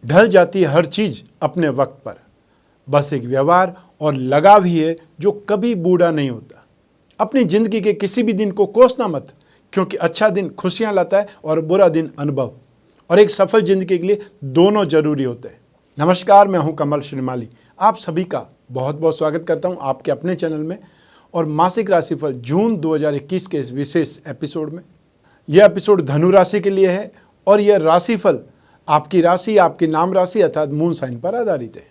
ढल जाती है हर चीज़ अपने वक्त पर। बस एक व्यवहार और लगाव ही है जो कभी बूढ़ा नहीं होता। अपनी ज़िंदगी के किसी भी दिन को कोसना मत, क्योंकि अच्छा दिन खुशियाँ लाता है और बुरा दिन अनुभव। और एक सफल ज़िंदगी के लिए दोनों जरूरी होते हैं। नमस्कार, मैं हूं कमल श्रीमाली। आप सभी का बहुत बहुत स्वागत करता हूं आपके अपने चैनल में और मासिक राशिफल जून 2021 के इस विशेष एपिसोड में। यह एपिसोड धनु राशि के लिए है और यह राशिफल आपकी राशि, आपकी नाम राशि अर्थात मून साइन पर आधारित है।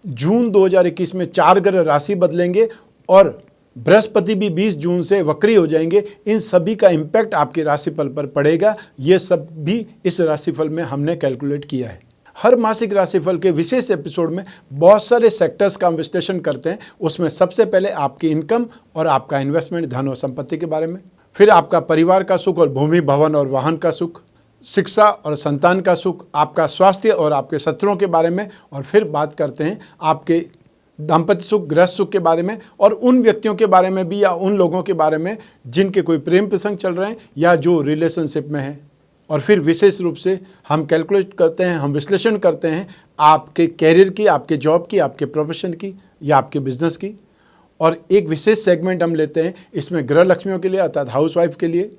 जून 2021 में 4 ग्रह राशि बदलेंगे और बृहस्पति भी 20 जून से वक्री हो जाएंगे। इन सभी का इम्पैक्ट आपके राशिफल पर पड़ेगा। ये सब भी इस राशिफल में हमने कैलकुलेट किया है। हर मासिक राशिफल के विशेष एपिसोड में बहुत सारे सेक्टर्स का हम विश्लेषण करते हैं। उसमें सबसे पहले आपकी इनकम और आपका इन्वेस्टमेंट, धन और संपत्ति के बारे में, फिर आपका परिवार का सुख और भूमि, भवन और वाहन का सुख, शिक्षा और संतान का सुख, आपका स्वास्थ्य और आपके शत्रुओं के बारे में, और फिर बात करते हैं आपके दाम्पत्य सुख, गृहस्थ सुख के बारे में और उन व्यक्तियों के बारे में भी या उन लोगों के बारे में जिनके कोई प्रेम प्रसंग चल रहे हैं या जो रिलेशनशिप में हैं। और फिर विशेष रूप से हम कैलकुलेट करते हैं, हम विश्लेषण करते हैं आपके कैरियर की, आपके जॉब की, आपके प्रोफेशन की या आपके बिजनेस की। और एक विशेष सेगमेंट हम लेते हैं इसमें गृह लक्ष्मियों के लिए अर्थात हाउसवाइफ के लिए।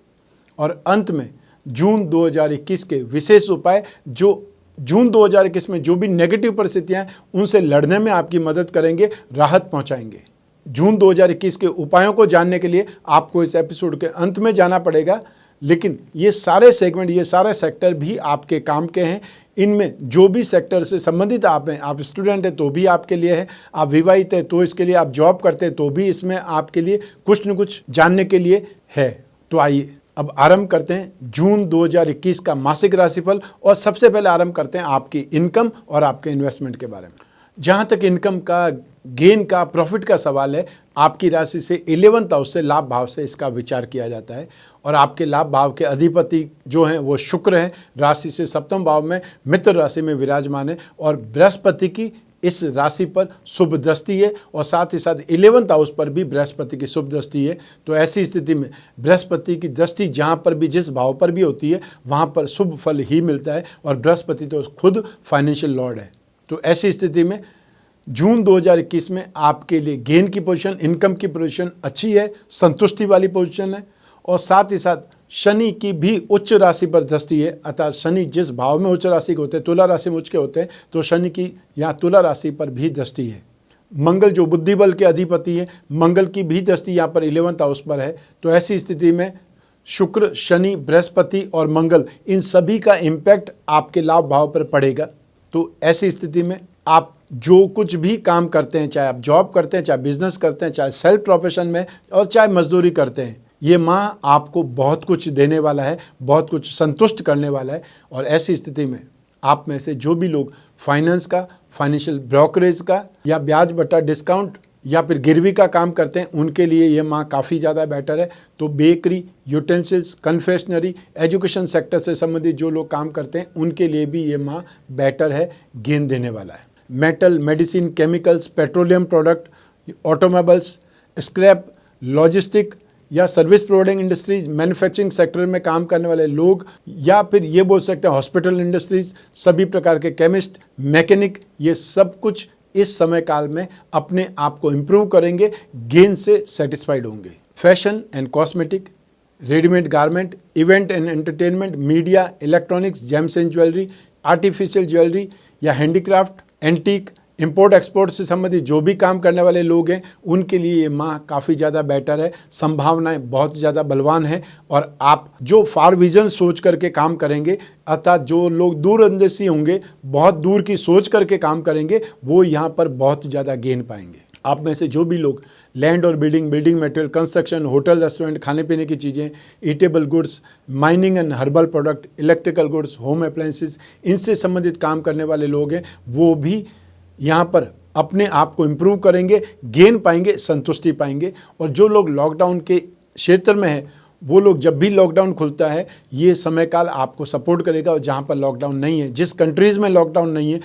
और अंत में जून 2021 के विशेष उपाय जो जून 2021 में जो भी नेगेटिव परिस्थितियां हैं उनसे लड़ने में आपकी मदद करेंगे, राहत पहुंचाएंगे। जून 2021 के उपायों को जानने के लिए आपको इस एपिसोड के अंत में जाना पड़ेगा, लेकिन ये सारे सेगमेंट, ये सारे सेक्टर भी आपके काम के हैं। इनमें जो भी सेक्टर से संबंधित आप हैं, आप स्टूडेंट हैं तो भी आपके लिए है, आप विवाहित हैं तो इसके लिए, आप जॉब करते हैं तो भी इसमें आपके लिए कुछ न कुछ जानने के लिए है। तो आइए अब आरंभ करते हैं जून 2021 का मासिक राशिफल। और सबसे पहले आरंभ करते हैं आपकी इनकम और आपके इन्वेस्टमेंट के बारे में। जहाँ तक इनकम का, गेन का, प्रॉफिट का सवाल है, आपकी राशि से 11th हाउस से, लाभ भाव से इसका विचार किया जाता है। और आपके लाभ भाव के अधिपति जो हैं वो शुक्र हैं। राशि से 7वें भाव में मित्र राशि में विराजमान है और बृहस्पति की इस राशि पर शुभ दृष्टि है और साथ ही साथ 11th हाउस पर भी बृहस्पति की शुभ दृष्टि है। तो ऐसी स्थिति में बृहस्पति की दृष्टि जहाँ पर भी, जिस भाव पर भी होती है वहाँ पर शुभ फल ही मिलता है। और बृहस्पति तो खुद फाइनेंशियल लॉर्ड है। तो ऐसी स्थिति में जून 2021 में आपके लिए गेन की पोजीशन, इनकम की पोजीशन अच्छी है, संतुष्टि वाली पोजीशन है। और साथ ही साथ शनि की भी उच्च राशि पर दृष्टि है, अर्थात शनि जिस भाव में उच्च राशि के होते हैं, तुला राशि में उच्च के होते हैं, तो शनि की यहाँ तुला राशि पर भी दृष्टि है। मंगल जो बुद्धि बल के अधिपति है, मंगल की भी दृष्टि यहाँ पर 11th हाउस पर है। तो ऐसी स्थिति में शुक्र, शनि, बृहस्पति और मंगल, इन सभी का इम्पैक्ट आपके लाभ भाव पर पड़ेगा। तो ऐसी स्थिति में आप जो कुछ भी काम करते हैं, चाहे आप जॉब करते हैं, चाहे बिजनेस करते हैं, चाहे सेल्फ प्रोफेशन में और चाहे मजदूरी करते हैं, ये माह आपको बहुत कुछ देने वाला है, बहुत कुछ संतुष्ट करने वाला है। और ऐसी स्थिति में आप में से जो भी लोग फाइनेंस का, फाइनेंशियल ब्रोकरेज का या ब्याज बटा डिस्काउंट या फिर गिरवी का काम करते हैं, उनके लिए ये माह काफ़ी ज़्यादा बेटर है। तो bakery, utensils, confectionery, education sector से संबंधित जो लोग काम करते हैं उनके लिए भी ये माह बेटर है, गेन देने वाला है। Metal, medicine, chemicals, petroleum product, automobiles, scrap, logistic या service providing industries, manufacturing sector में काम करने वाले लोग, या फिर ये बोल सकते हैं हॉस्पिटल इंडस्ट्रीज, सभी प्रकार के केमिस्ट, मैकेनिक, ये सब कुछ इस समय काल में अपने आप को इम्प्रूव करेंगे, गेन से सेटिस्फाइड होंगे। Fashion and cosmetic, readymade garment, event and entertainment, media, electronics, James and jewellery, artificial jewellery या हैंडीक्राफ्ट, एंटीक, इंपोर्ट एक्सपोर्ट से संबंधित जो भी काम करने वाले लोग हैं उनके लिए ये माह काफ़ी ज़्यादा बेटर है। संभावनाएं बहुत ज़्यादा बलवान हैं। और आप जो फार विजन सोच करके काम करेंगे, अर्थात जो लोग दूरंदेशी होंगे, बहुत दूर की सोच करके काम करेंगे, वो यहाँ पर बहुत ज़्यादा गेन पाएंगे। आप में से जो भी लोग लैंड और building material, construction, hotel, restaurant, खाने पीने की चीज़ें, eatable goods, mining and herbal product, electrical goods, home appliances, इनसे संबंधित काम करने वाले लोग हैं, वो भी यहाँ पर अपने आप को इम्प्रूव करेंगे, गेन पाएंगे, संतुष्टि पाएंगे। और जो लोग लॉकडाउन के क्षेत्र में हैं, वो लोग जब भी लॉकडाउन खुलता है ये समय काल आपको सपोर्ट करेगा। और जहाँ पर लॉकडाउन नहीं है, जिस कंट्रीज़ में लॉकडाउन नहीं है,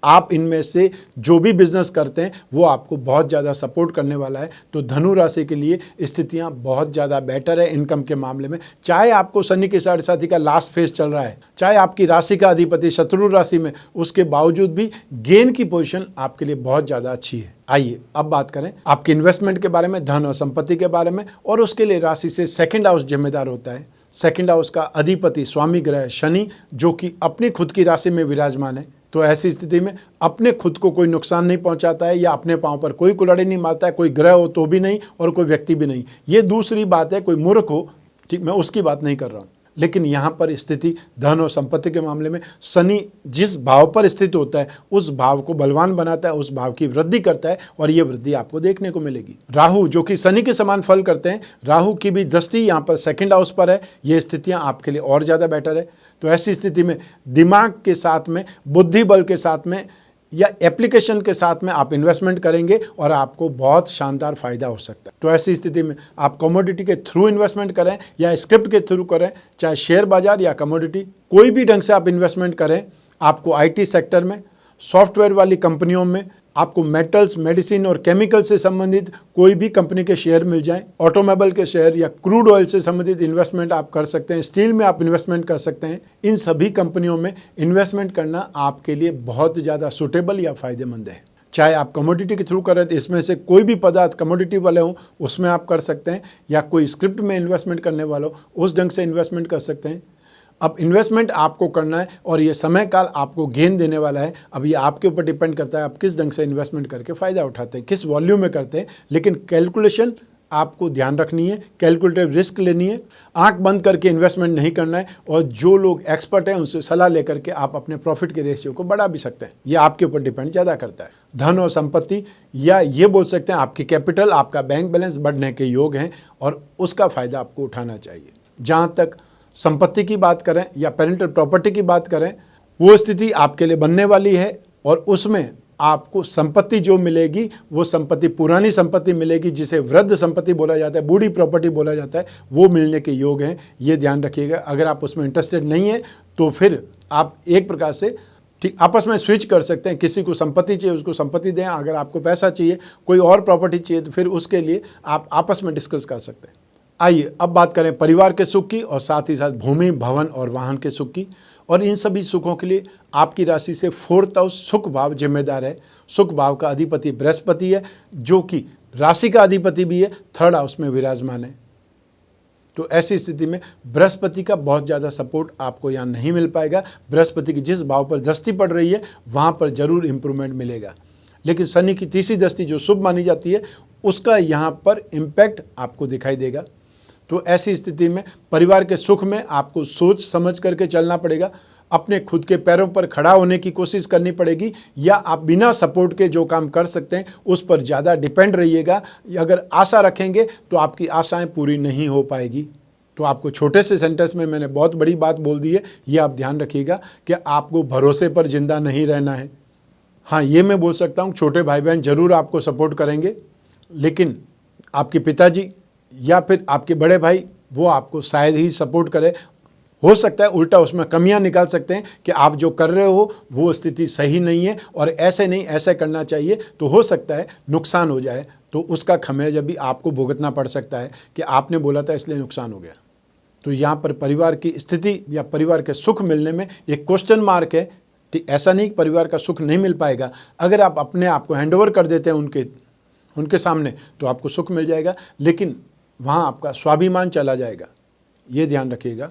आप इनमें से जो भी बिजनेस करते हैं वो आपको बहुत ज़्यादा सपोर्ट करने वाला है। तो धनु राशि के लिए स्थितियां बहुत ज़्यादा बेटर है इनकम के मामले में। चाहे आपको शनि के साढ़े साथी का लास्ट फेज चल रहा है, चाहे आपकी राशि का अधिपति शत्रु राशि में, उसके बावजूद भी गेन की पोजीशन आपके लिए बहुत ज़्यादा अच्छी है। आइए अब बात करें आपके इन्वेस्टमेंट के बारे में, धन और संपत्ति के बारे में, और उसके लिए राशि से सेकंड हाउस जिम्मेदार होता है। सेकंड हाउस का अधिपति स्वामी ग्रह शनि, जो कि अपनी खुद की राशि में विराजमान है। तो ऐसी स्थिति में अपने खुद को कोई नुकसान नहीं पहुंचाता है या अपने पांव पर कोई कुल्हाड़ी नहीं मारता है, कोई ग्रह हो तो भी नहीं और कोई व्यक्ति भी नहीं। ये दूसरी बात है, कोई मूर्ख हो, ठीक, मैं उसकी बात नहीं कर रहा हूं। लेकिन यहाँ पर स्थिति धन और संपत्ति के मामले में शनि जिस भाव पर स्थित होता है उस भाव को बलवान बनाता है, उस भाव की वृद्धि करता है और ये वृद्धि आपको देखने को मिलेगी। राहु जो कि शनि के समान फल करते हैं, राहु की भी दृष्टि यहाँ पर सेकंड हाउस पर है। ये स्थितियाँ आपके लिए और ज़्यादा बेटर है। तो ऐसी स्थिति में दिमाग के साथ में, बुद्धि बल के साथ में या एप्लीकेशन के साथ में आप इन्वेस्टमेंट करेंगे और आपको बहुत शानदार फायदा हो सकता है। तो ऐसी स्थिति में आप कमोडिटी के थ्रू इन्वेस्टमेंट करें या स्क्रिप्ट के थ्रू करें, चाहे शेयर बाजार या कमोडिटी, कोई भी ढंग से आप इन्वेस्टमेंट करें, आपको आईटी सेक्टर में, सॉफ्टवेयर वाली कंपनियों में, आपको मेटल्स, मेडिसिन और केमिकल से संबंधित कोई भी कंपनी के शेयर मिल जाएं, ऑटोमोबाइल के शेयर या क्रूड ऑयल से संबंधित इन्वेस्टमेंट आप कर सकते हैं, स्टील में आप इन्वेस्टमेंट कर सकते हैं। इन सभी कंपनियों में इन्वेस्टमेंट करना आपके लिए बहुत ज़्यादा सूटेबल या फ़ायदेमंद है। चाहे आप कमोडिटी के थ्रू करें तो इसमें से कोई भी पदार्थ कमोडिटी वाले हों उसमें आप कर सकते हैं, या कोई स्क्रिप्ट में इन्वेस्टमेंट करने वाला हो उस ढंग से इन्वेस्टमेंट कर सकते हैं। अब इन्वेस्टमेंट आपको करना है और ये समय काल आपको गेन देने वाला है। अब ये आपके ऊपर डिपेंड करता है आप किस ढंग से इन्वेस्टमेंट करके फ़ायदा उठाते हैं, किस वॉल्यूम में करते हैं। लेकिन कैलकुलेशन आपको ध्यान रखनी है, कैलकुलेटिव रिस्क लेनी है, आंख बंद करके इन्वेस्टमेंट नहीं करना है। और जो लोग एक्सपर्ट हैं उनसे सलाह लेकर के आप अपने प्रॉफिट के रेशियो को बढ़ा भी सकते हैं। ये आपके ऊपर डिपेंड ज़्यादा करता है। धन और संपत्ति, या ये बोल सकते हैं आपकी कैपिटल, आपका बैंक बैलेंस बढ़ने के योग हैं और उसका फ़ायदा आपको उठाना चाहिए। जहाँ तक संपत्ति की बात करें या पेरेंटल प्रॉपर्टी की बात करें, वो स्थिति आपके लिए बनने वाली है और उसमें आपको संपत्ति जो मिलेगी वो संपत्ति पुरानी संपत्ति मिलेगी, जिसे वृद्ध संपत्ति बोला जाता है, बूढ़ी प्रॉपर्टी बोला जाता है, वो मिलने के योग हैं। ये ध्यान रखिएगा। अगर आप उसमें इंटरेस्टेड नहीं है तो फिर आप एक प्रकार से ठीक आपस में स्विच कर सकते हैं। किसी को संपत्ति चाहिए उसको संपत्ति दें, अगर आपको पैसा चाहिए, कोई और प्रॉपर्टी चाहिए तो फिर उसके लिए आप आपस में डिस्कस कर सकते हैं। आइए अब बात करें परिवार के सुख की और साथ ही साथ भूमि, भवन और वाहन के सुख की। और इन सभी सुखों के लिए आपकी राशि से फोर्थ हाउस सुख भाव जिम्मेदार है। सुख भाव का अधिपति बृहस्पति है, जो कि राशि का अधिपति भी है, थर्ड हाउस में विराजमान है। तो ऐसी स्थिति में बृहस्पति का बहुत ज़्यादा सपोर्ट आपको यहाँ नहीं मिल पाएगा। बृहस्पति की जिस भाव पर दृष्टि पड़ रही है वहाँ पर जरूर इम्प्रूवमेंट मिलेगा, लेकिन शनि की तीसरी दृष्टि जो शुभ मानी जाती है उसका यहाँ पर इम्पैक्ट आपको दिखाई देगा। तो ऐसी स्थिति में परिवार के सुख में आपको सोच समझ करके चलना पड़ेगा, अपने खुद के पैरों पर खड़ा होने की कोशिश करनी पड़ेगी, या आप बिना सपोर्ट के जो काम कर सकते हैं उस पर ज़्यादा डिपेंड रहिएगा। अगर आशा रखेंगे तो आपकी आशाएं पूरी नहीं हो पाएगी। तो आपको छोटे से सेंटेंस में मैंने बहुत बड़ी बात बोल दी है, ये आप ध्यान रखिएगा कि आपको भरोसे पर जिंदा नहीं रहना है। हाँ, ये मैं बोल सकता हूँ छोटे भाई बहन ज़रूर आपको सपोर्ट करेंगे, लेकिन आपके पिताजी या फिर आपके बड़े भाई वो आपको शायद ही सपोर्ट करें। हो सकता है उल्टा उसमें कमियां निकाल सकते हैं कि आप जो कर रहे हो वो स्थिति सही नहीं है और ऐसे नहीं ऐसे करना चाहिए, तो हो सकता है नुकसान हो जाए, तो उसका खमियाजा भी आपको भुगतना पड़ सकता है कि आपने बोला था इसलिए नुकसान हो गया। तो यहाँ पर परिवार की स्थिति या परिवार के सुख मिलने में एक क्वेश्चन मार्क है। ऐसा नहीं कि परिवार का सुख नहीं मिल पाएगा, अगर आप अपने आप को हैंडओवर कर देते हैं उनके सामने तो आपको सुख मिल जाएगा, लेकिन वहाँ आपका स्वाभिमान चला जाएगा, ये ध्यान रखिएगा।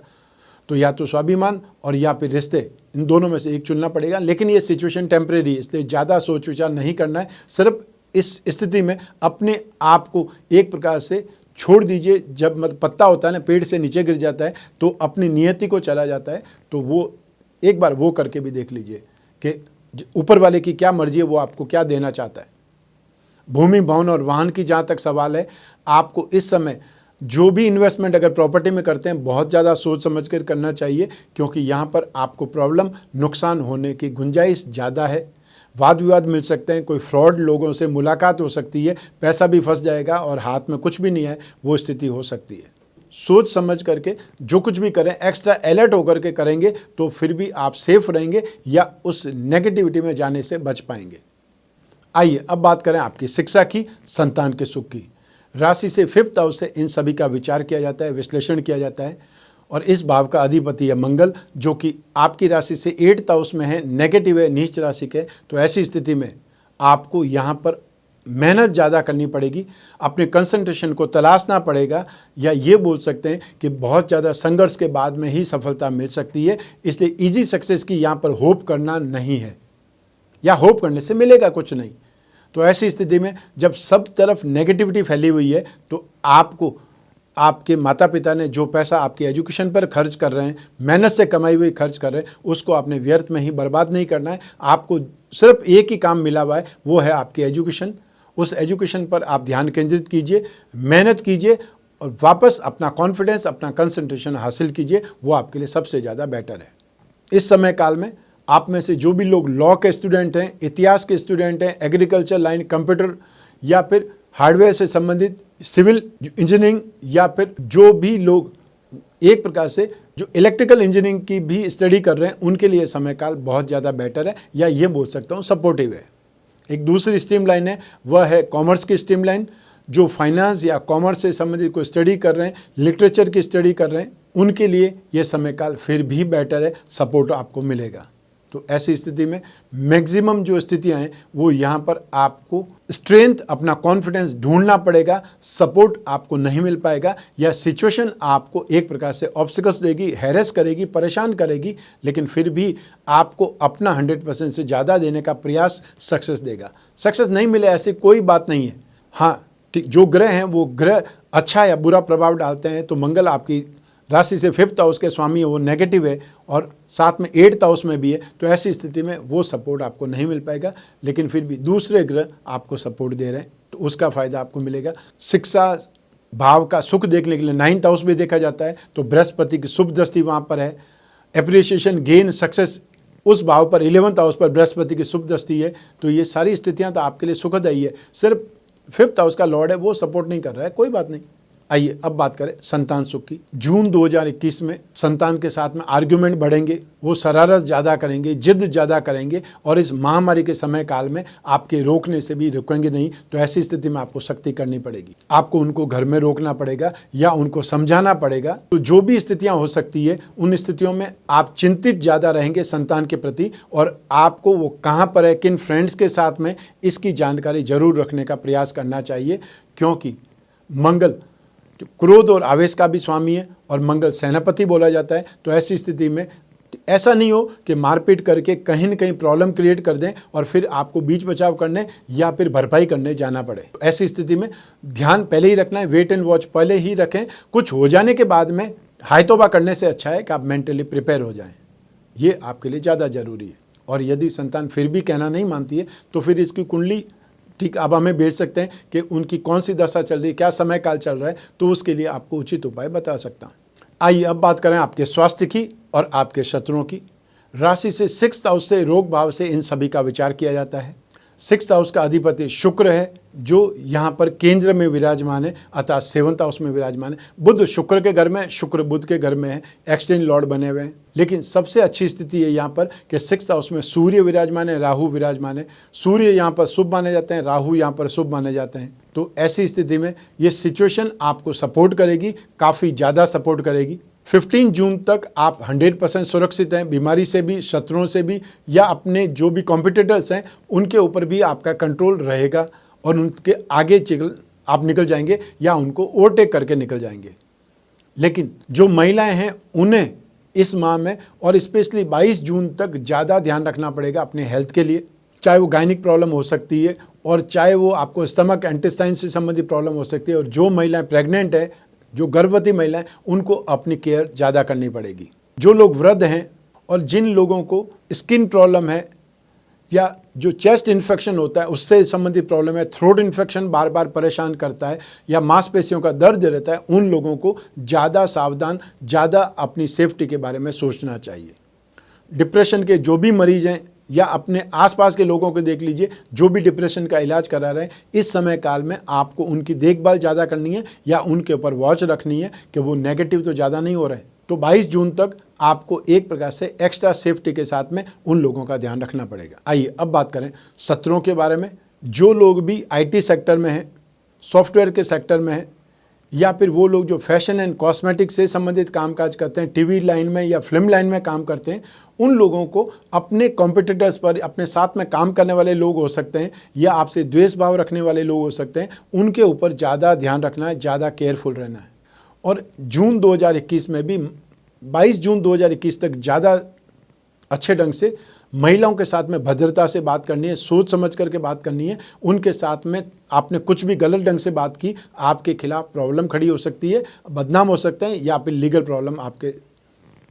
तो या तो स्वाभिमान और या फिर रिश्ते, इन दोनों में से एक चुनना पड़ेगा। लेकिन ये सिचुएशन टेम्परेरी है, इसलिए ज़्यादा सोच विचार नहीं करना है। सिर्फ इस स्थिति में अपने आप को एक प्रकार से छोड़ दीजिए। जब मतलब पत्ता होता है ना, पेड़ से नीचे गिर जाता है तो अपनी नियति को चला जाता है, तो वो एक बार वो करके भी देख लीजिए कि ऊपर वाले की क्या मर्जी है, वो आपको क्या देना चाहता है। भूमि, भवन और वाहन की जहाँ तक सवाल है, आपको इस समय जो भी इन्वेस्टमेंट अगर प्रॉपर्टी में करते हैं बहुत ज़्यादा सोच समझ कर करना चाहिए, क्योंकि यहाँ पर आपको प्रॉब्लम, नुकसान होने की गुंजाइश ज़्यादा है। वाद विवाद मिल सकते हैं, कोई फ्रॉड लोगों से मुलाकात हो सकती है, पैसा भी फंस जाएगा और हाथ में कुछ भी नहीं है, वो स्थिति हो सकती है। सोच समझ करके जो कुछ भी करें, एक्स्ट्रा अलर्ट होकर के करेंगे तो फिर भी आप सेफ रहेंगे या उस नेगेटिविटी में जाने से बच पाएंगे। आइए अब बात करें आपकी शिक्षा की, संतान के सुख की। राशि से 5th हाउस से इन सभी का विचार किया जाता है, विश्लेषण किया जाता है और इस भाव का अधिपति है मंगल, जो कि आपकी राशि से 8th हाउस में है, नेगेटिव है, नीच राशि के। तो ऐसी स्थिति में आपको यहाँ पर मेहनत ज़्यादा करनी पड़ेगी, अपने कंसंट्रेशन को तलाशना पड़ेगा, या ये बोल सकते हैं कि बहुत ज़्यादा संघर्ष के बाद में ही सफलता मिल सकती है। इसलिए इजी सक्सेस की यहाँ पर होप करना नहीं है, या होप करने से मिलेगा कुछ नहीं। तो ऐसी स्थिति में जब सब तरफ नेगेटिविटी फैली हुई है तो आपको आपके माता पिता ने जो पैसा आपके एजुकेशन पर खर्च कर रहे हैं, मेहनत से कमाई हुई खर्च कर रहे हैं, उसको आपने व्यर्थ में ही बर्बाद नहीं करना है। आपको सिर्फ एक ही काम मिला हुआ है, वो है आपकी एजुकेशन। उस एजुकेशन पर आप ध्यान केंद्रित कीजिए, मेहनत कीजिए और वापस अपना कॉन्फिडेंस, अपना कंसंट्रेशन हासिल कीजिए। वो आपके लिए सबसे ज़्यादा बेटर है। इस समय काल में आप में से जो भी लोग लॉ के स्टूडेंट हैं, इतिहास के स्टूडेंट हैं, एग्रीकल्चर लाइन, कंप्यूटर या फिर हार्डवेयर से संबंधित, सिविल इंजीनियरिंग, या फिर जो भी लोग एक प्रकार से जो इलेक्ट्रिकल इंजीनियरिंग की भी स्टडी कर रहे हैं, उनके लिए समय काल बहुत ज़्यादा बेटर है, या ये बोल सकता हूँ सपोर्टिव है। एक दूसरी स्ट्रीम लाइन है, वह है कॉमर्स की स्ट्रीम लाइन। जो फाइनेंस या कॉमर्स से संबंधित कोई स्टडी कर रहे हैं, लिटरेचर की स्टडी कर रहे हैं, उनके लिए ये समय काल फिर भी बेटर है, सपोर्ट आपको मिलेगा। तो ऐसी स्थिति में मैक्सिमम जो स्थितियां हैं वो यहाँ पर आपको स्ट्रेंथ, अपना कॉन्फिडेंस ढूंढना पड़ेगा। सपोर्ट आपको नहीं मिल पाएगा, या सिचुएशन आपको एक प्रकार से ऑब्स्टिकल्स देगी, हैरेस करेगी, परेशान करेगी, लेकिन फिर भी आपको अपना 100% से ज़्यादा देने का प्रयास सक्सेस देगा। सक्सेस नहीं मिले ऐसी कोई बात नहीं है। हाँ ठीक, जो ग्रह हैं वो ग्रह अच्छा या बुरा प्रभाव डालते हैं। तो मंगल आपकी राशि से 5th हाउस के स्वामी है, वो नेगेटिव है और साथ में 8th हाउस में भी है। तो ऐसी स्थिति में वो सपोर्ट आपको नहीं मिल पाएगा, लेकिन फिर भी दूसरे ग्रह आपको सपोर्ट दे रहे हैं तो उसका फ़ायदा आपको मिलेगा। शिक्षा भाव का सुख देखने के लिए 9th हाउस भी देखा जाता है, तो बृहस्पति की शुभ दृष्टि वहाँ पर है। एप्रिसिएशन, गेन, सक्सेस, उस भाव पर 11th हाउस पर बृहस्पति की शुभ दृष्टि है। तो ये सारी स्थितियाँ तो आपके लिए सुखदायी है। सिर्फ 5th हाउस का लॉर्ड है, वो सपोर्ट नहीं कर रहा है, कोई बात नहीं। आइए अब बात करें संतान सुख की। जून 2021 में संतान के साथ में आर्ग्यूमेंट बढ़ेंगे, वो शरारत ज़्यादा करेंगे, जिद ज़्यादा करेंगे, और इस महामारी के समय काल में आपके रोकने से भी रुकेंगे नहीं। तो ऐसी स्थिति में आपको सख्ती करनी पड़ेगी, आपको उनको घर में रोकना पड़ेगा या उनको समझाना पड़ेगा। तो जो भी स्थितियाँ हो सकती है, उन स्थितियों में आप चिंतित ज़्यादा रहेंगे संतान के प्रति, और आपको वो कहाँ पर है, किन फ्रेंड्स के साथ में, इसकी जानकारी जरूर रखने का प्रयास करना चाहिए। क्योंकि मंगल क्रोध और आवेश का भी स्वामी है और मंगल सेनापति बोला जाता है। तो ऐसी स्थिति में ऐसा नहीं हो कि मारपीट करके कहीं न कहीं प्रॉब्लम क्रिएट कर दें और फिर आपको बीच बचाव करने या फिर भरपाई करने जाना पड़े। तो ऐसी स्थिति में ध्यान पहले ही रखना है, वेट एंड वॉच पहले ही रखें। कुछ हो जाने के बाद में हाय तौबा करने से अच्छा है कि आप मेंटली प्रिपेयर हो जाएं, ये आपके लिए ज़्यादा ज़रूरी है। और यदि संतान फिर भी कहना नहीं मानती है तो फिर इसकी कुंडली ठीक आप हमें भेज सकते हैं कि उनकी कौन सी दशा चल रही है, क्या समय काल चल रहा है, तो उसके लिए आपको उचित उपाय बता सकता हूँ। आइए अब बात करें आपके स्वास्थ्य की और आपके शत्रुओं की। राशि से 6th हाउस से, रोग भाव से इन सभी का विचार किया जाता है। 6th हाउस का अधिपति शुक्र है, जो यहाँ पर केंद्र में विराजमान है, अर्थात 7th हाउस में विराजमान है। बुध शुक्र के घर में, शुक्र बुध के घर में है, एक्सचेंज लॉर्ड बने हुए हैं। लेकिन सबसे अच्छी स्थिति है यहाँ पर कि 6th हाउस में सूर्य विराजमान है, राहु विराजमान है। सूर्य यहाँ पर शुभ माने जाते हैं, राहु यहाँ पर शुभ माने जाते हैं। तो ऐसी स्थिति में ये सिचुएशन आपको सपोर्ट करेगी, काफ़ी ज़्यादा सपोर्ट करेगी। 15 जून तक आप 100% सुरक्षित हैं, बीमारी से भी, शत्रुओं से भी, या अपने जो भी कॉम्पिटिटर्स हैं उनके ऊपर भी आपका कंट्रोल रहेगा और उनके आगे आप निकल जाएंगे या उनको ओवरटेक करके निकल जाएंगे। लेकिन जो महिलाएं हैं उन्हें इस माह में और स्पेशली 22 जून तक ज़्यादा ध्यान रखना पड़ेगा अपने हेल्थ के लिए। चाहे वो गायनिक प्रॉब्लम हो सकती है और चाहे वो आपको स्टमक इंटेस्टाइन से संबंधित प्रॉब्लम हो सकती है। और जो महिलाएं प्रेग्नेंट है, जो गर्भवती महिलाएं, उनको अपनी केयर ज़्यादा करनी पड़ेगी। जो लोग वृद्ध हैं और जिन लोगों को स्किन प्रॉब्लम है या जो चेस्ट इन्फेक्शन होता है उससे संबंधित प्रॉब्लम है, थ्रोट इन्फेक्शन बार बार परेशान करता है या मांसपेशियों का दर्द रहता है, उन लोगों को ज़्यादा सावधान, ज़्यादा अपनी सेफ्टी के बारे में सोचना चाहिए। डिप्रेशन के जो भी मरीज हैं या अपने आसपास के लोगों को देख लीजिए जो भी डिप्रेशन का इलाज करा रहे हैं। इस समय काल में आपको उनकी देखभाल ज़्यादा करनी है या उनके ऊपर वॉच रखनी है कि वो नेगेटिव तो ज़्यादा नहीं हो रहे। तो 22 जून तक आपको एक प्रकार से एक्स्ट्रा सेफ्टी के साथ में उन लोगों का ध्यान रखना पड़ेगा। आइए अब बात करें सत्रों के बारे में। जो लोग भी IT सेक्टर में हैं, सॉफ्टवेयर के सेक्टर में हैं, या फिर वो लोग जो फैशन एंड कॉस्मेटिक्स से संबंधित कामकाज करते हैं, टीवी लाइन में या फिल्म लाइन में काम करते हैं, उन लोगों को अपने कॉम्पिटिटर्स पर, अपने साथ में काम करने वाले लोग हो सकते हैं या आपसे द्वेष भाव रखने वाले लोग हो सकते हैं, उनके ऊपर ज़्यादा ध्यान रखना है, ज़्यादा केयरफुल रहना है। और जून 2021 में भी 22 जून 2021 तक ज़्यादा अच्छे ढंग से महिलाओं के साथ में भद्रता से बात करनी है, सोच समझ करके बात करनी है। उनके साथ में आपने कुछ भी गलत ढंग से बात की, आपके खिलाफ प्रॉब्लम खड़ी हो सकती है, बदनाम हो सकते हैं या फिर लीगल प्रॉब्लम आपके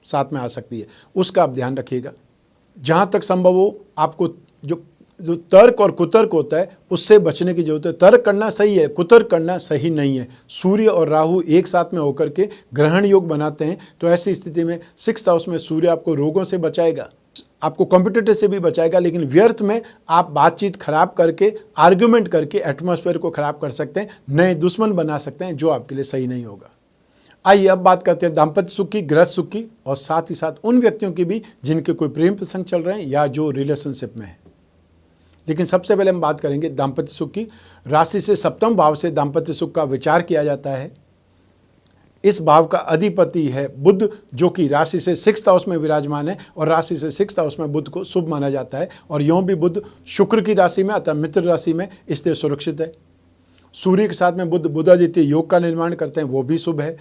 साथ में आ सकती है। उसका आप ध्यान रखिएगा। जहाँ तक संभव हो आपको जो तर्क और कुतर्क होता है उससे बचने की जरूरत है। तर्क करना सही है, कुतर्क करना सही नहीं है। सूर्य और राहु एक साथ में होकर के ग्रहण योग बनाते हैं, तो ऐसी स्थिति में 6th हाउस में सूर्य आपको रोगों से बचाएगा, आपको कॉम्पिटिटर से भी बचाएगा, लेकिन व्यर्थ में आप बातचीत खराब करके, आर्ग्यूमेंट करके एटमॉस्फेयर को खराब कर सकते हैं, नए दुश्मन बना सकते हैं, जो आपके लिए सही नहीं होगा। आइए अब बात करते हैं दाम्पत्य सुख की, गृहस्थ सुख की, और साथ ही साथ उन व्यक्तियों की भी जिनके कोई प्रेम प्रसंग चल रहे हैं या जो रिलेशनशिप में है। लेकिन सबसे पहले हम बात करेंगे दाम्पत्य सुख की। राशि से 7वें भाव से दाम्पत्य सुख का विचार किया जाता है। इस भाव का अधिपति है बुध, जो कि राशि से 6th हाउस में विराजमान है, और राशि से 6th हाउस में बुध को शुभ माना जाता है। और यूँ भी बुध शुक्र की राशि में अतः मित्र राशि में, इसलिए सुरक्षित है। सूर्य के साथ में बुध बुधादित्य योग का निर्माण करते हैं, वो भी शुभ है।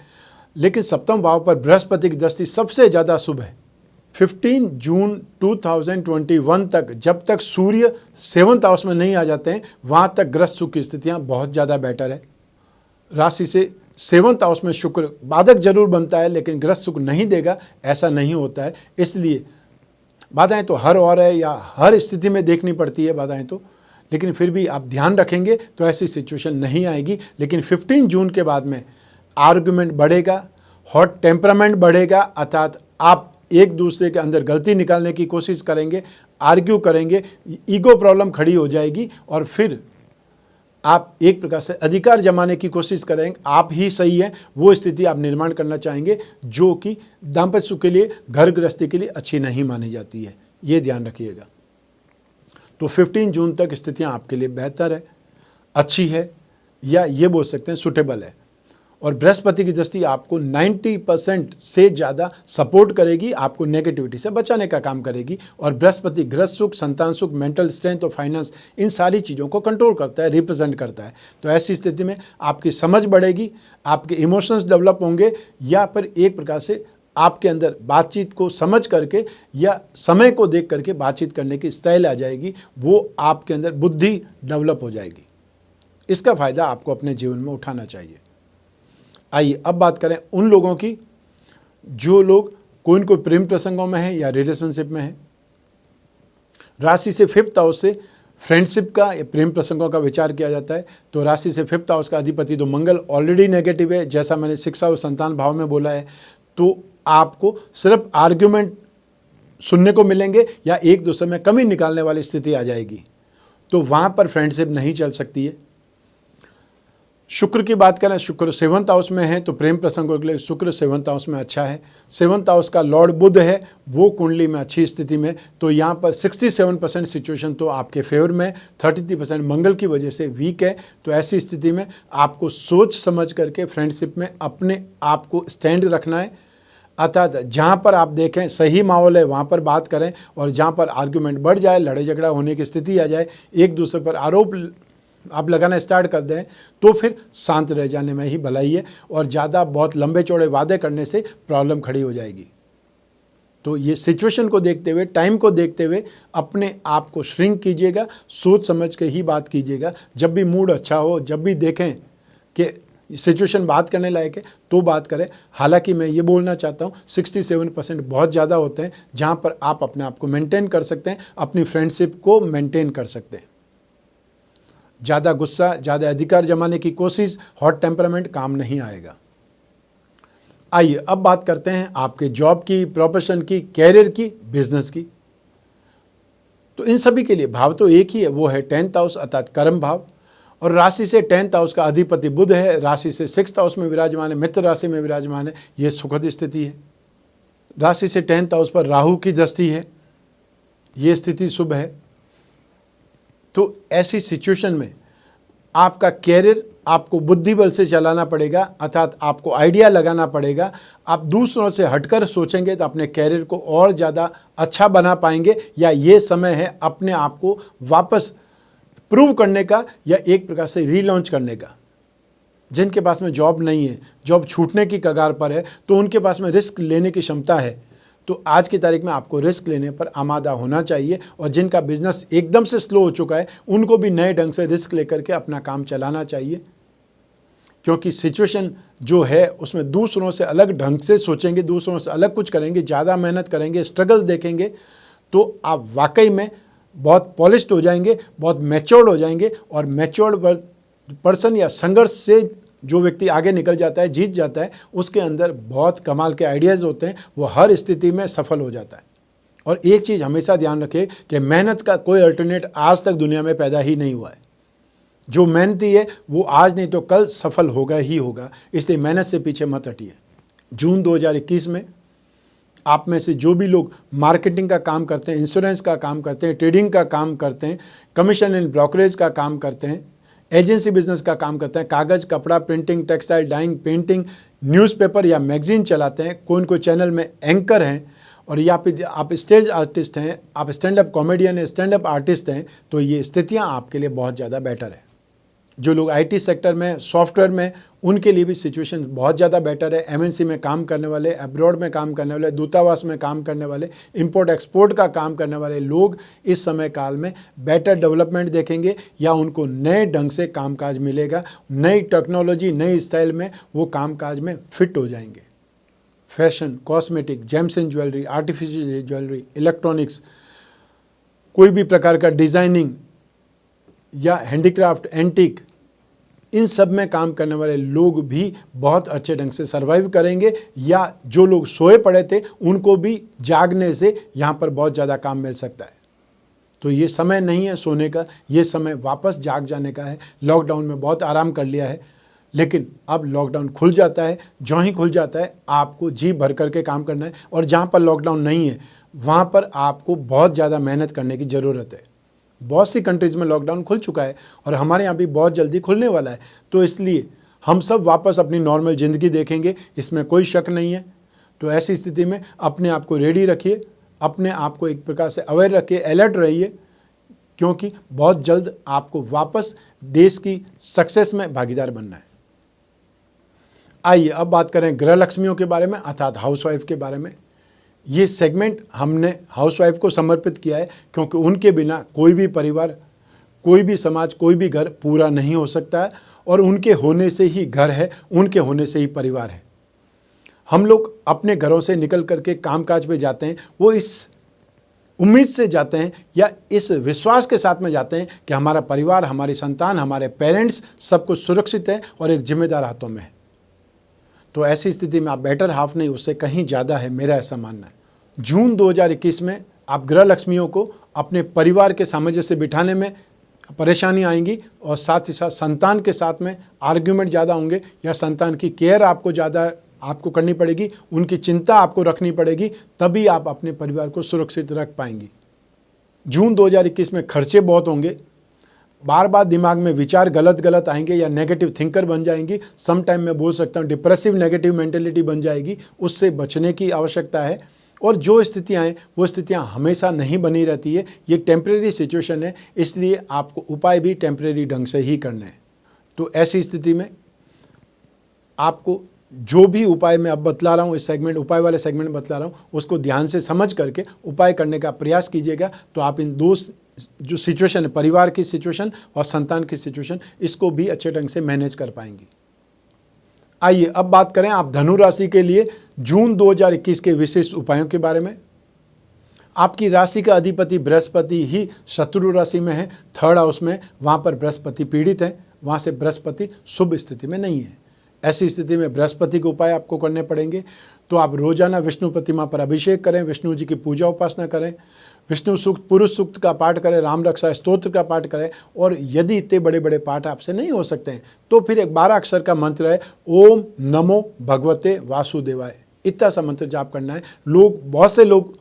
लेकिन 7वें भाव पर बृहस्पति की दृष्टि सबसे ज़्यादा शुभ है। 15 जून 2021 तक, जब तक सूर्य 7th हाउस में नहीं आ जाते हैं, वहाँ तक गृहस्थ सुख की स्थितियाँ बहुत ज़्यादा बेटर है। राशि से 7th हाउस में शुक्र बाधक जरूर बनता है, लेकिन गृहस्थ सुख नहीं देगा, ऐसा नहीं होता है। इसलिए बाधाएं तो हर और है या हर स्थिति में देखनी पड़ती है बाधाएं तो, लेकिन फिर भी आप ध्यान रखेंगे तो ऐसी सिचुएशन नहीं आएगी। लेकिन 15 जून के बाद में आर्गुमेंट बढ़ेगा, हॉट टेम्परामेंट बढ़ेगा, अर्थात आप एक दूसरे के अंदर गलती निकालने की कोशिश करेंगे, आर्ग्यू करेंगे, ईगो प्रॉब्लम खड़ी हो जाएगी, और फिर आप एक प्रकार से अधिकार जमाने की कोशिश करेंगे, आप ही सही हैं, वो स्थिति आप निर्माण करना चाहेंगे, जो कि दाम्पत्य सुख के लिए, घर गृहस्थी के लिए अच्छी नहीं मानी जाती है। ये ध्यान रखिएगा। तो 15 जून तक स्थितियां आपके लिए बेहतर है, अच्छी है, या ये बोल सकते हैं सुटेबल है। और बृहस्पति की दृष्टि आपको 90% से ज़्यादा सपोर्ट करेगी, आपको नेगेटिविटी से बचाने का काम करेगी। और बृहस्पति गृहस्थ सुख, संतान सुख, मेंटल स्ट्रेंथ और फाइनेंस, इन सारी चीज़ों को कंट्रोल करता है, रिप्रेजेंट करता है। तो ऐसी स्थिति में आपकी समझ बढ़ेगी, आपके इमोशंस डेवलप होंगे, या फिर एक प्रकार से आपके अंदर बातचीत को समझ करके या समय को देख करके बातचीत करने की स्टाइल आ जाएगी, वो आपके अंदर बुद्धि डेवलप हो जाएगी। इसका फ़ायदा आपको अपने जीवन में उठाना चाहिए। आइए अब बात करें उन लोगों की जो लोग कोई न कोई प्रेम प्रसंगों में हैं या रिलेशनशिप में हैं। राशि से 5th हाउस से फ्रेंडशिप का या प्रेम प्रसंगों का विचार किया जाता है। तो राशि से 5th हाउस का अधिपति तो मंगल ऑलरेडी नेगेटिव है, जैसा मैंने 6th हाउस संतान भाव में बोला है। तो आपको सिर्फ आर्ग्यूमेंट सुनने को मिलेंगे या एक दूसरे में कमी निकालने वाली स्थिति आ जाएगी, तो वहाँ पर फ्रेंडशिप नहीं चल सकती है। शुक्र की बात करें, शुक्र 7th हाउस में है, तो प्रेम प्रसंगों के लिए शुक्र 7th हाउस में अच्छा है। 7th हाउस का लॉर्ड बुध है, वो कुंडली में अच्छी स्थिति में, तो यहाँ पर 67% सिचुएशन तो आपके फेवर में, 33% मंगल की वजह से वीक है। तो ऐसी स्थिति में आपको सोच समझ करके फ्रेंडशिप में अपने आप को स्टैंड रखना है, अर्थात जहाँ पर आप देखें सही माहौल है वहाँ पर बात करें, और जहाँ पर आर्ग्यूमेंट बढ़ जाए, लड़ाई झगड़ा होने की स्थिति आ जाए, एक दूसरे पर आरोप आप लगाना स्टार्ट कर दें, तो फिर शांत रह जाने में ही भलाई है। और ज़्यादा बहुत लंबे चौड़े वादे करने से प्रॉब्लम खड़ी हो जाएगी। तो ये सिचुएशन को देखते हुए, टाइम को देखते हुए अपने आप को श्रिंक कीजिएगा, सोच समझ के ही बात कीजिएगा। जब भी मूड अच्छा हो, जब भी देखें कि सिचुएशन बात करने लायक है, तो बात करें। हालांकि मैं ये बोलना चाहता हूँ 67% बहुत ज़्यादा होते हैं जहाँ पर आप अपने आप को मेंटेन कर सकते हैं, अपनी फ्रेंडशिप को मेंटेन कर सकते हैं। ज़्यादा गुस्सा, ज़्यादा अधिकार जमाने की कोशिश, हॉट टेम्परामेंट काम नहीं आएगा। आइए अब बात करते हैं आपके जॉब की, प्रोफेशन की, कैरियर की, बिजनेस की। तो इन सभी के लिए भाव तो एक ही है, वो है 10th हाउस अर्थात कर्म भाव। और राशि से 10th हाउस का अधिपति बुध है, राशि से 6th हाउस में विराजमान है, मित्र राशि में विराजमान है। ये सुखद स्थिति है। राशि से 10th हाउस पर राहु की दृष्टि है, ये स्थिति शुभ है। तो ऐसी सिचुएशन में आपका कैरियर आपको बुद्धि बल से चलाना पड़ेगा, अर्थात आपको आइडिया लगाना पड़ेगा। आप दूसरों से हटकर सोचेंगे तो अपने कैरियर को और ज़्यादा अच्छा बना पाएंगे, या ये समय है अपने आप को वापस प्रूव करने का या एक प्रकार से रीलॉन्च करने का। जिनके पास में जॉब नहीं है, जॉब छूटने की कगार पर है, तो उनके पास में रिस्क लेने की क्षमता है। तो आज की तारीख में आपको रिस्क लेने पर आमादा होना चाहिए। और जिनका बिजनेस एकदम से स्लो हो चुका है, उनको भी नए ढंग से रिस्क लेकर के अपना काम चलाना चाहिए, क्योंकि सिचुएशन जो है उसमें दूसरों से अलग ढंग से सोचेंगे, दूसरों से अलग कुछ करेंगे, ज़्यादा मेहनत करेंगे, स्ट्रगल देखेंगे, तो आप वाकई में बहुत पॉलिश्ड हो जाएंगे, बहुत मैच्योर्ड हो जाएंगे। और मैच्योर्ड पर्सन या संघर्ष से जो व्यक्ति आगे निकल जाता है, जीत जाता है, उसके अंदर बहुत कमाल के आइडियाज़ होते हैं, वो हर स्थिति में सफल हो जाता है। और एक चीज़ हमेशा ध्यान रखें कि मेहनत का कोई अल्टरनेट आज तक दुनिया में पैदा ही नहीं हुआ है। जो मेहनती है वो आज नहीं तो कल सफल होगा ही होगा, इसलिए मेहनत से पीछे मत हटिए। जून 2021 में आप में से जो भी लोग मार्केटिंग का काम करते हैं, इंश्योरेंस का काम करते हैं, ट्रेडिंग का काम करते हैं, कमीशन एंड ब्रोकरेज का काम करते हैं, एजेंसी बिजनेस का काम करते हैं, कागज़, कपड़ा, printing, textile, dyeing, painting, newspaper या मैगजीन चलाते हैं, कोई चैनल में एंकर हैं, और या फिर आप स्टेज आर्टिस्ट हैं, आप स्टैंड अप कॉमेडियन हैं, स्टैंड अप आर्टिस्ट हैं, तो ये स्थितियाँ आपके लिए बहुत ज़्यादा बेटर है। जो लोग आईटी सेक्टर में, सॉफ्टवेयर में, उनके लिए भी सिचुएशन बहुत ज़्यादा बेटर है। एमएनसी में काम करने वाले, अब्रॉड में काम करने वाले, दूतावास में काम करने वाले, इंपोर्ट एक्सपोर्ट का काम करने वाले लोग इस समय काल में बेटर डेवलपमेंट देखेंगे, या उनको नए ढंग से कामकाज मिलेगा, नई टेक्नोलॉजी, नई स्टाइल में वो कामकाज में फिट हो जाएंगे। Fashion, cosmetic, James and jewellery, artificial jewellery, electronics, कोई भी प्रकार का डिज़ाइनिंग या हैंडीक्राफ्ट, एंटीक, इन सब में काम करने वाले लोग भी बहुत अच्छे ढंग से सर्वाइव करेंगे, या जो लोग सोए पड़े थे उनको भी जागने से यहाँ पर बहुत ज़्यादा काम मिल सकता है। तो ये समय नहीं है सोने का, ये समय वापस जाग जाने का है। लॉकडाउन में बहुत आराम कर लिया है, लेकिन अब लॉकडाउन खुल जाता है। जो ही खुल जाता है आपको जी भर करके काम करना है, और जहाँ पर लॉकडाउन नहीं है वहाँ पर आपको बहुत ज़्यादा मेहनत करने की ज़रूरत है। बहुत सी कंट्रीज़ में लॉकडाउन खुल चुका है और हमारे यहाँ भी बहुत जल्दी खुलने वाला है, तो इसलिए हम सब वापस अपनी नॉर्मल ज़िंदगी देखेंगे, इसमें कोई शक नहीं है। तो ऐसी स्थिति में अपने आप को रेडी रखिए, अपने आप को एक प्रकार से अवेयर रखिए, अलर्ट रहिए, क्योंकि बहुत जल्द आपको वापस देश की सक्सेस में भागीदार बनना है। आइए अब बात करें गृह लक्ष्मियों के बारे में, अर्थात हाउसवाइफ के बारे में। ये सेगमेंट हमने हाउसवाइफ को समर्पित किया है, क्योंकि उनके बिना कोई भी परिवार, कोई भी समाज, कोई भी घर पूरा नहीं हो सकता है, और उनके होने से ही घर है, उनके होने से ही परिवार है। हम लोग अपने घरों से निकल करके कामकाज पे जाते हैं, वो इस उम्मीद से जाते हैं या इस विश्वास के साथ में जाते हैं कि हमारा परिवार, हमारी संतान, हमारे पेरेंट्स सब कुछ सुरक्षित है और एक जिम्मेदार हाथों में है। तो ऐसी स्थिति में आप बेटर हाफ नहीं, उससे कहीं ज़्यादा है, मेरा ऐसा मानना है। जून 2021 में आप गृह लक्ष्मियों को अपने परिवार के सामंजस्य बिठाने में परेशानी आएंगी, और साथ ही साथ संतान के साथ में आर्ग्यूमेंट ज़्यादा होंगे, या संतान की केयर आपको ज़्यादा आपको करनी पड़ेगी, उनकी चिंता आपको रखनी पड़ेगी, तभी आप अपने परिवार को सुरक्षित रख पाएंगी। जून 2021 में खर्चे बहुत होंगे, बार बार दिमाग में विचार गलत आएंगे या नेगेटिव थिंकर बन जाएंगी। सम टाइम मैं बोल सकता हूँ डिप्रेसिव नेगेटिव मेंटेलिटी बन जाएगी, उससे बचने की आवश्यकता है। और जो स्थितियाँ हैं वो स्थितियाँ हमेशा नहीं बनी रहती है, ये टेम्परेरी सिचुएशन है, इसलिए आपको उपाय भी टेम्परेरी ढंग से ही करने हैं। तो ऐसी स्थिति में आपको जो भी उपाय मैं अब बतला रहा हूँ, इस सेगमेंट, उपाय वाले सेगमेंट बतला रहा हूँ, उसको ध्यान से समझ करके उपाय करने का प्रयास कीजिएगा। तो आप इन दो जो सिचुएशन है, परिवार की सिचुएशन और संतान की सिचुएशन, इसको भी अच्छे ढंग से मैनेज कर पाएंगी। आइए अब बात करें आप धनु राशि के लिए जून 2021 के विशेष उपायों के बारे में। आपकी राशि का अधिपति बृहस्पति ही शत्रु राशि में है, 3rd हाउस में, वहाँ पर बृहस्पति पीड़ित है, वहाँ से बृहस्पति शुभ स्थिति में नहीं है। ऐसी स्थिति में बृहस्पति के उपाय आपको करने पड़ेंगे। तो आप रोजाना विष्णु प्रतिमा पर अभिषेक करें, विष्णु जी की पूजा उपासना करें, विष्णु सूक्त, पुरुष सूक्त का पाठ करें, राम रक्षा स्तोत्र का पाठ करें। और यदि इतने बड़े बड़े पाठ आपसे नहीं हो सकते हैं तो फिर एक 12 अक्षर का मंत्र है, ओम नमो भगवते वासुदेवाय, इतना सा मंत्र जाप करना है। बहुत से लोग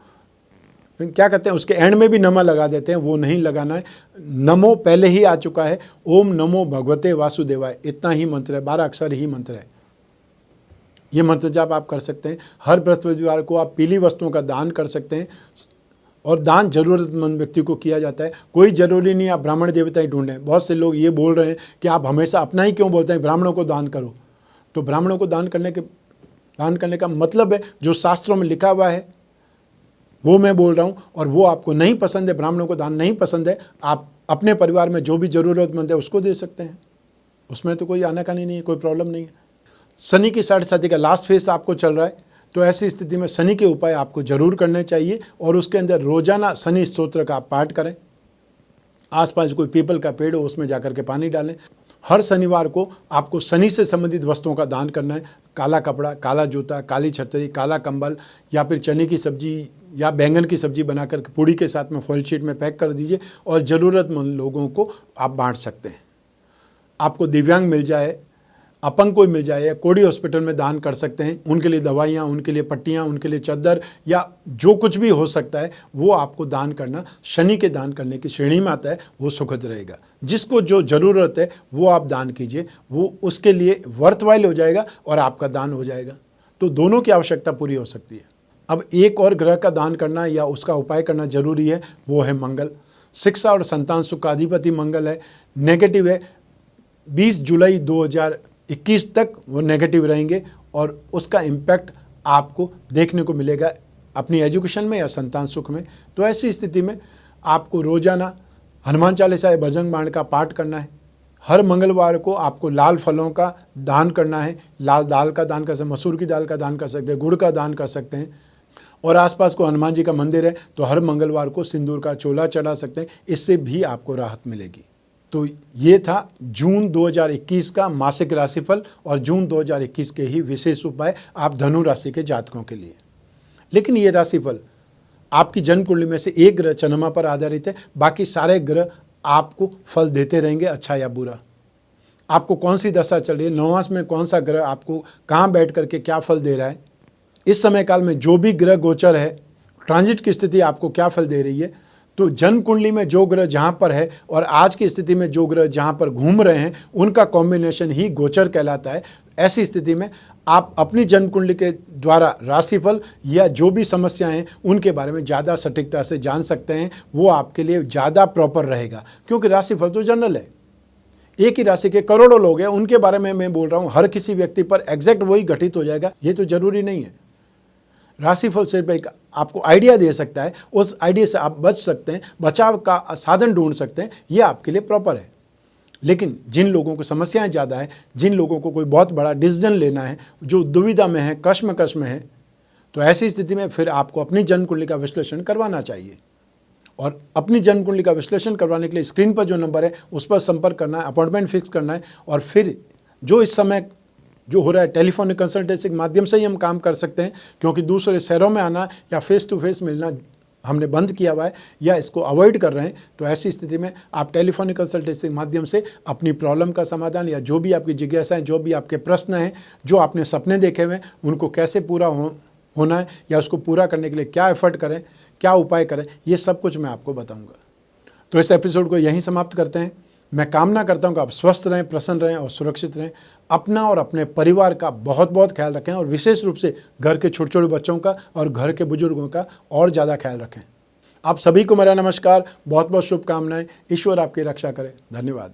क्या कहते हैं, उसके एंड में भी नमा लगा देते हैं, वो नहीं लगाना है। नमो पहले ही आ चुका है, ओम नमो भगवते वासुदेवाय, इतना ही मंत्र है, 12 अक्षर ही मंत्र है। ये मंत्र जाप आप कर सकते हैं। हर बृहस्पतिवार को आप पीली वस्तुओं का दान कर सकते हैं, और दान जरूरतमंद व्यक्ति को किया जाता है। कोई जरूरी नहीं आप ब्राह्मण देवता ही ढूंढें। बहुत से लोग ये बोल रहे हैं कि आप हमेशा अपना ही क्यों बोलते हैं, ब्राह्मणों को दान करो। तो ब्राह्मणों को दान करने का मतलब है जो शास्त्रों में लिखा हुआ है वो मैं बोल रहा हूँ, और वो आपको नहीं पसंद है, ब्राह्मणों को दान नहीं पसंद है, आप अपने परिवार में जो भी ज़रूरतमंद है उसको दे सकते हैं। उसमें तो कोई आनाकानी नहीं है, कोई प्रॉब्लम नहीं है। शनि की 7.5 का लास्ट फेज आपको चल रहा है, तो ऐसी स्थिति में शनि के उपाय आपको जरूर करने चाहिए, और उसके अंदर रोजाना शनि स्तोत्र का आप पाठ करें। आसपास कोई पीपल का पेड़ हो उसमें जाकर के पानी डालें। हर शनिवार को आपको शनि से संबंधित वस्तुओं का दान करना है। काला कपड़ा, काला जूता, काली छतरी, काला कंबल, या फिर चने की सब्जी या बैंगन की सब्जी बनाकर पूड़ी के साथ में फॉइल शीट में पैक कर दीजिए, और ज़रूरतमंद लोगों को आप बांट सकते हैं। आपको दिव्यांग मिल जाए, अपंग कोई मिल जाए, या कोडी हॉस्पिटल में दान कर सकते हैं, उनके लिए दवाइयाँ, उनके लिए पट्टियाँ, उनके लिए चादर, या जो कुछ भी हो सकता है वो आपको दान करना शनि के दान करने की श्रेणी में आता है, वो सुखद रहेगा। जिसको जो ज़रूरत है वो आप दान कीजिए, वो उसके लिए वर्थवाइल हो जाएगा और आपका दान हो जाएगा। तो दोनों की आवश्यकता पूरी हो सकती है। अब एक और ग्रह का दान करना या उसका उपाय करना जरूरी है, वो है मंगल। शिक्षा और संतान सुख का अधिपति मंगल है। नेगेटिव है, 20 जुलाई 2021 तक वो नेगेटिव रहेंगे, और उसका इम्पैक्ट आपको देखने को मिलेगा अपनी एजुकेशन में या संतान सुख में। तो ऐसी स्थिति में आपको रोजाना हनुमान चालीसा या बजरंग बाण का पाठ करना है। हर मंगलवार को आपको लाल फलों का दान करना है। लाल दाल का दान कर सकते हैं, मसूर की दाल का दान कर सकते हैं, गुड़ का दान कर सकते हैं। और आसपास को हनुमान जी का मंदिर है तो हर मंगलवार को सिंदूर का चोला चढ़ा सकते हैं, इससे भी आपको राहत मिलेगी। तो ये था जून 2021 का मासिक राशिफल और जून 2021 के ही विशेष उपाय आप धनु राशि के जातकों के लिए। लेकिन ये राशिफल आपकी जन्म कुंडली में से एक ग्रह चंद्रमा पर आधारित है, बाकी सारे ग्रह आपको फल देते रहेंगे, अच्छा या बुरा। आपको कौन सी दशा चल रही है, नवमास में कौन सा ग्रह आपको कहाँ बैठ करके क्या फल दे रहा है, इस समय काल में जो भी ग्रह गोचर है, ट्रांजिट की स्थिति आपको क्या फल दे रही है। तो जन्म कुंडली में जो ग्रह जहाँ पर है और आज की स्थिति में जो ग्रह जहाँ पर घूम रहे हैं, उनका कॉम्बिनेशन ही गोचर कहलाता है। ऐसी स्थिति में आप अपनी जन्म कुंडली के द्वारा राशिफल या जो भी समस्याएं हैं उनके बारे में ज़्यादा सटीकता से जान सकते हैं। वो आपके लिए ज़्यादा प्रॉपर रहेगा, क्योंकि राशिफल तो जनरल है। एक ही राशि के करोड़ों लोग हैं, उनके बारे में मैं बोल रहा हूँ, हर किसी व्यक्ति पर एग्जैक्ट वही घटित हो जाएगा, ये तो जरूरी नहीं है। राशिफल सिर्फ एक आपको आइडिया दे सकता है, उस आइडिया से आप बच सकते हैं, बचाव का साधन ढूंढ सकते हैं, ये आपके लिए प्रॉपर है। लेकिन जिन लोगों को समस्याएं ज़्यादा है, जिन लोगों को कोई बहुत बड़ा डिसीजन लेना है, जो दुविधा में है, कश्मकश में है, तो ऐसी स्थिति में फिर आपको अपनी जन्म कुंडली का विश्लेषण करवाना चाहिए। और अपनी जन्म कुंडली का विश्लेषण करवाने के लिए स्क्रीन पर जो नंबर है उस पर संपर्क करना है, अपॉइंटमेंट फिक्स करना है, और फिर जो इस समय जो हो रहा है टेलीफोनिक कंसल्टेंसी के माध्यम से ही हम काम कर सकते हैं, क्योंकि दूसरे शहरों में आना या फेस टू फेस मिलना हमने बंद किया हुआ है या इसको अवॉइड कर रहे हैं। तो ऐसी स्थिति में आप टेलीफोनिक कंसल्टेंसी के माध्यम से अपनी प्रॉब्लम का समाधान या जो भी आपकी जिज्ञासाएं, जो भी आपके प्रश्न हैं, जो आपने सपने देखे हुए हैं, उनको कैसे पूरा होना है या उसको पूरा करने के लिए क्या एफर्ट करें, क्या उपाय करें, ये सब कुछ मैं आपको बताऊँगा। तो इस एपिसोड को यहीं समाप्त करते हैं। मैं कामना करता हूं कि आप स्वस्थ रहें, प्रसन्न रहें और सुरक्षित रहें। अपना और अपने परिवार का बहुत बहुत ख्याल रखें, और विशेष रूप से घर के छोटे छोटे बच्चों का और घर के बुजुर्गों का और ज़्यादा ख्याल रखें। आप सभी को मेरा नमस्कार, बहुत बहुत शुभकामनाएं। ईश्वर आपकी रक्षा करे। धन्यवाद।